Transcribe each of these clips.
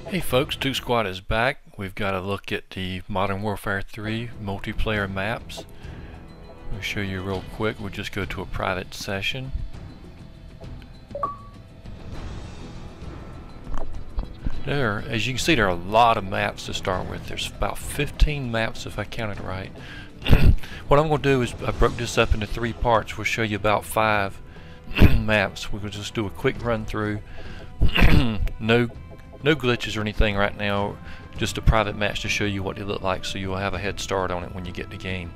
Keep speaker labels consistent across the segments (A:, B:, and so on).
A: Hey folks, DOOK Squad is back. We've got a look at the Modern Warfare 3 multiplayer maps. I'll show you real quick. We'll just go to a private session. As you can see, there are a lot of maps to start with. There's about 15 maps if I counted right. What I'm going to do is I broke this up into 3 parts. We'll show you about 5 maps. We're going to just do a quick run through. No glitches or anything right now, just a private match to show you what they look like so you'll have a head start on it when you get the game.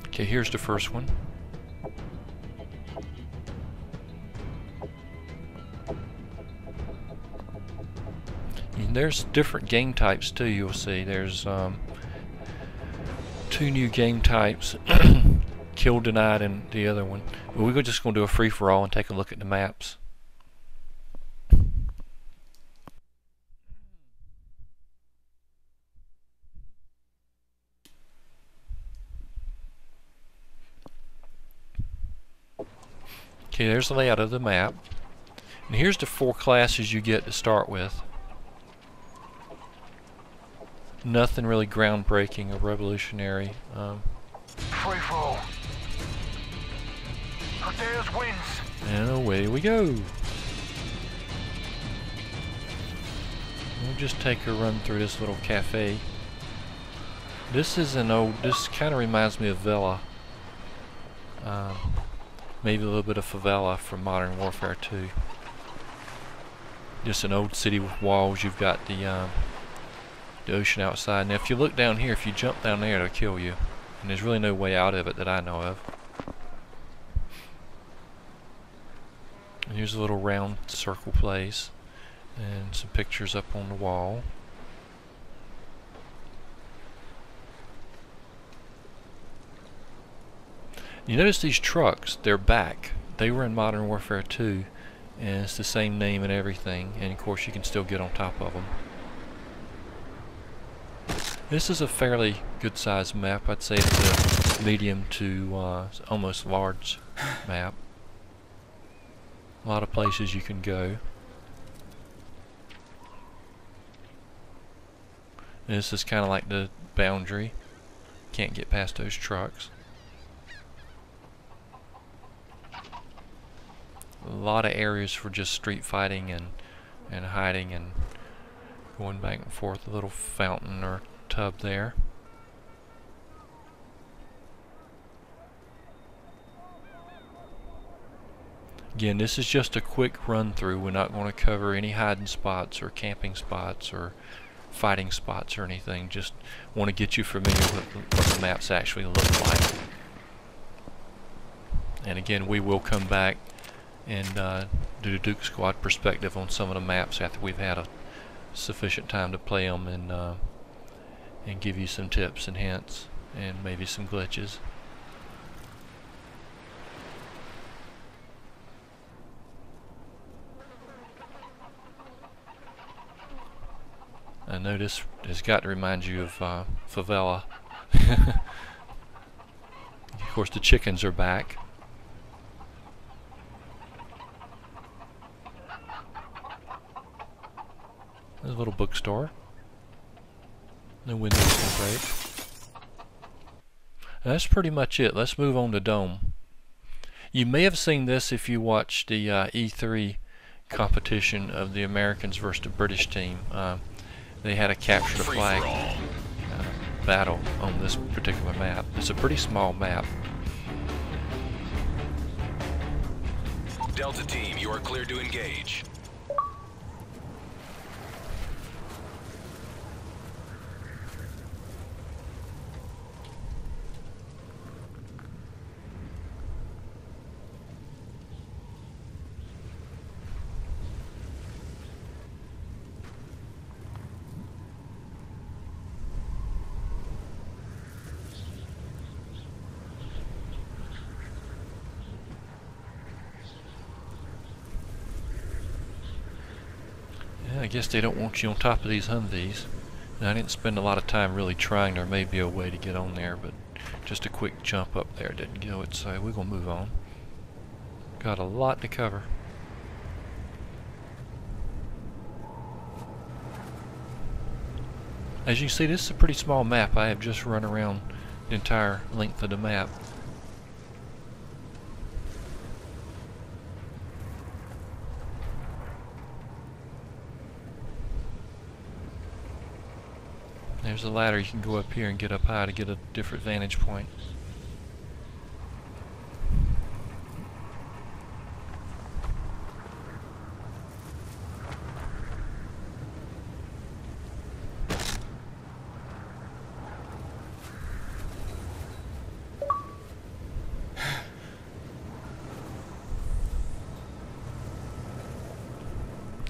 A: Okay, here's the first one. And there's different game types too, you'll see. There's 2 new game types, Kill Denied and the other one. But we're just going to do a free-for-all and take a look at the maps. Okay, there's the layout of the map. And here's the 4 classes you get to start with. Nothing really groundbreaking or revolutionary.
B: Free fall. Cortez wins.
A: And away we go. We'll just take a run through this little cafe. This is this kind of reminds me of Villa. Maybe a little bit of favela from Modern Warfare 2. Just an old city with walls. You've got the ocean outside. Now if you look down here, if you jump down there, it'll kill you. And there's really no way out of it that I know of. And here's a little round circle place. And some pictures up on the wall. You notice these trucks, they're back. They were in Modern Warfare 2, and it's the same name and everything, and of course you can still get on top of them. This is a fairly good sized map. I'd say it's a medium to almost large map. A lot of places you can go. And this is kind of like the boundary. Can't get past those trucks. A lot of areas for just street fighting and hiding and going back and forth. A little fountain or tub there. Again, this is just a quick run through. We're not going to cover any hiding spots or camping spots or fighting spots or anything. Just want to get you familiar with what the maps actually look like. And again, we will come back and do the DOOK Squad perspective on some of the maps after we've had a sufficient time to play them and give you some tips and hints and maybe some glitches. I know this has got to remind you of favela. Of course the chickens are back. There's a little bookstore. No windows can break. That's pretty much it. Let's move on to Dome. You may have seen this if you watched the E3 competition of the Americans versus the British team. They had a capture the flag battle on this particular map. It's a pretty small map.
B: Delta team, you are cleared to engage.
A: I guess they don't want you on top of these Humvees. Now, I didn't spend a lot of time really trying. There may be a way to get on there, but just a quick jump up there didn't go it, so we're going to move on. Got a lot to cover. As you can see, this is a pretty small map. I have just run around the entire length of the map. There's a ladder. You can go up here and get up high to get a different vantage point.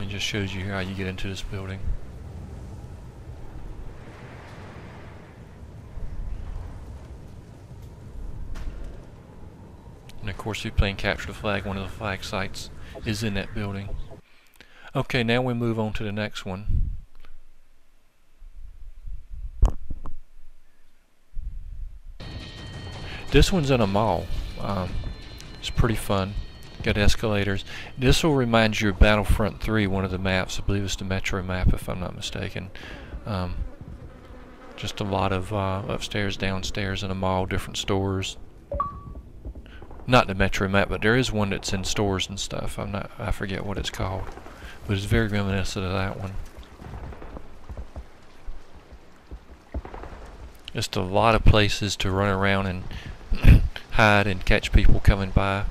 A: It just shows you how you get into this building. And of course, if you're playing Capture the Flag, one of the flag sites is in that building. Okay, now we move on to the next one. This one's in a mall. It's pretty fun. Got escalators. This will remind you of Battlefront 3, one of the maps. I believe it's the Metro map, if I'm not mistaken. Just a lot of upstairs, downstairs in a mall, different stores. Not the Metro map, but there is one that's in stores and stuff. I forget what it's called, but it's very reminiscent of that one. Just a lot of places to run around and hide and catch people coming by.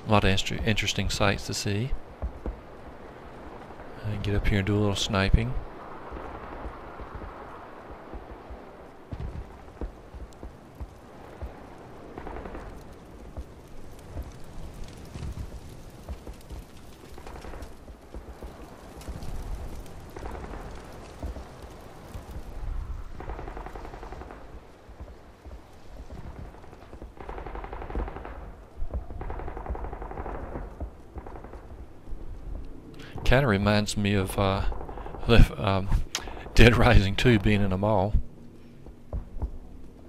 A: A lot of interesting sights to see. And get up here and do a little sniping. Kind of reminds me of Dead Rising 2 being in a mall.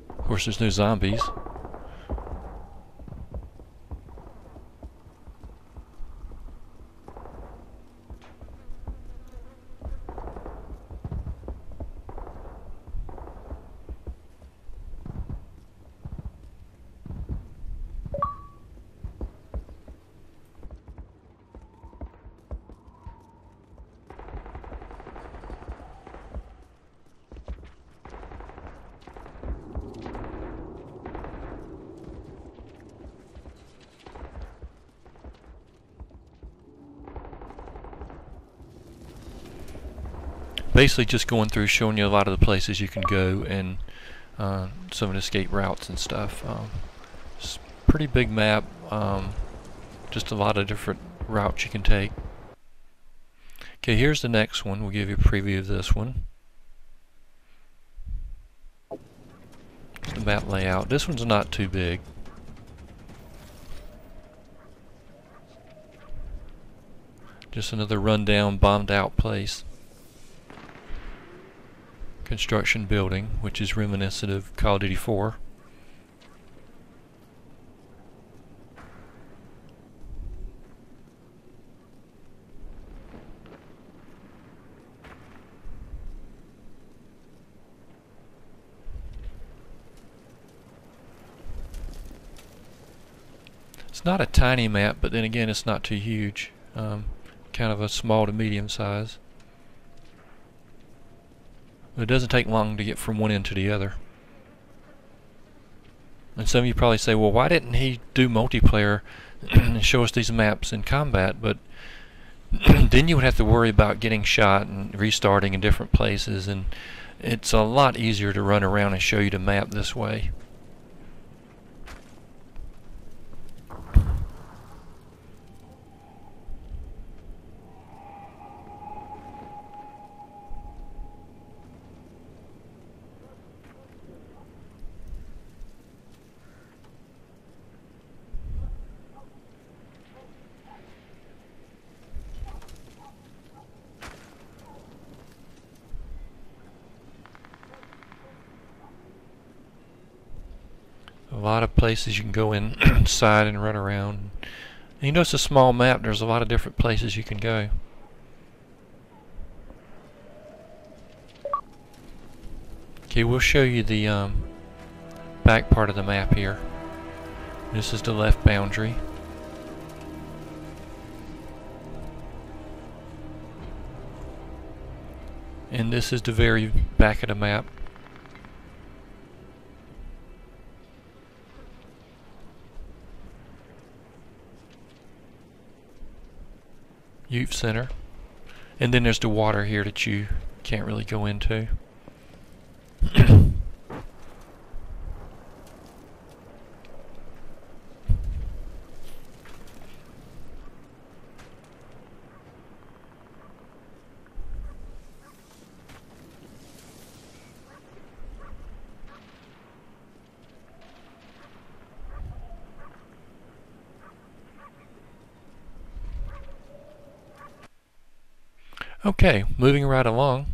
A: Of course, there's no zombies. Basically just going through showing you a lot of the places you can go and some of the escape routes and stuff. It's a pretty big map, just a lot of different routes you can take. Okay, here's the next one. We'll give you a preview of this one. The map layout. This one's not too big. Just another rundown, bombed out place. Construction building, which is reminiscent of Call of Duty 4. It's not a tiny map, but then again it's not too huge. Kind of a small to medium size. It doesn't take long to get from one end to the other. And some of you probably say, well, why didn't he do multiplayer and show us these maps in combat? But then you would have to worry about getting shot and restarting in different places, and it's a lot easier to run around and show you the map this way. A lot of places you can go inside and run around. And you know, it's a small map. There's a lot of different places you can go. Okay, we'll show you the back part of the map here. This is the left boundary. And this is the very back of the map. Youth Center. And then there's the water here that you can't really go into. Okay, moving right along.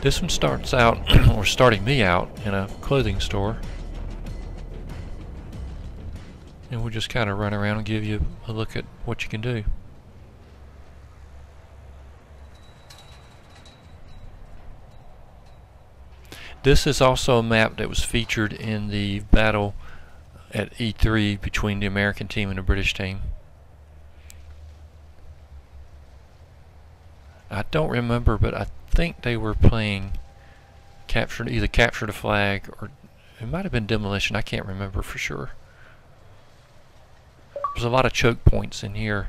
A: This one starts out, or starting me out, in a clothing store. And we'll just kind of run around and give you a look at what you can do. This is also a map that was featured in the battle at E3 between the American team and the British team. I don't remember, but I think they were playing either Capture the Flag, or it might have been Demolition. I can't remember for sure. There's a lot of choke points in here,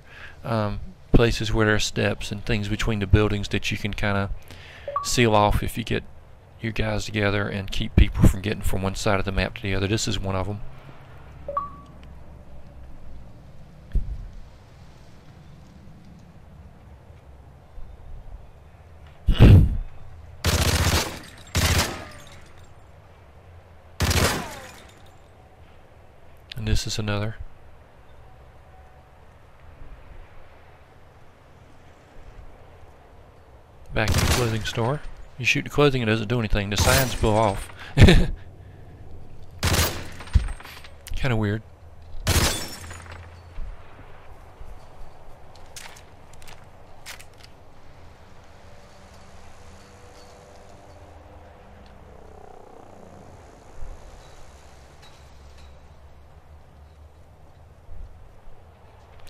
A: places where there are steps and things between the buildings that you can kind of seal off if you get your guys together and keep people from getting from one side of the map to the other. This is one of them. And this is another. Back in the clothing store. You shoot the clothing, it doesn't do anything. The signs blow off. Kind of weird.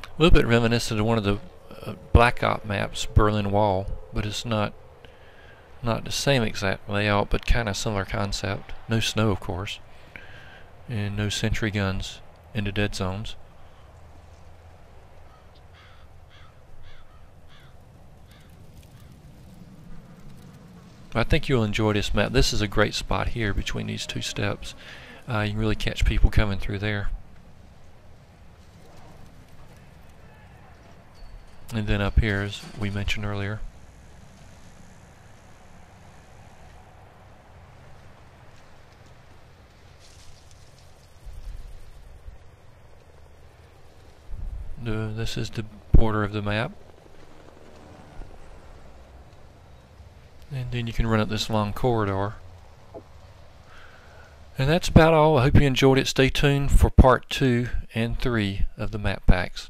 A: A little bit reminiscent of one of the Black Ops maps, Berlin Wall, but it's not the same exact layout, but kind of similar concept. No snow, of course, and no sentry guns in the dead zones. I think you'll enjoy this map. This is a great spot here between these two steps. You can really catch people coming through there. And then up here, as we mentioned earlier. This is the border of the map. And then you can run up this long corridor. And that's about all. I hope you enjoyed it. Stay tuned for part 2 and 3 of the map packs.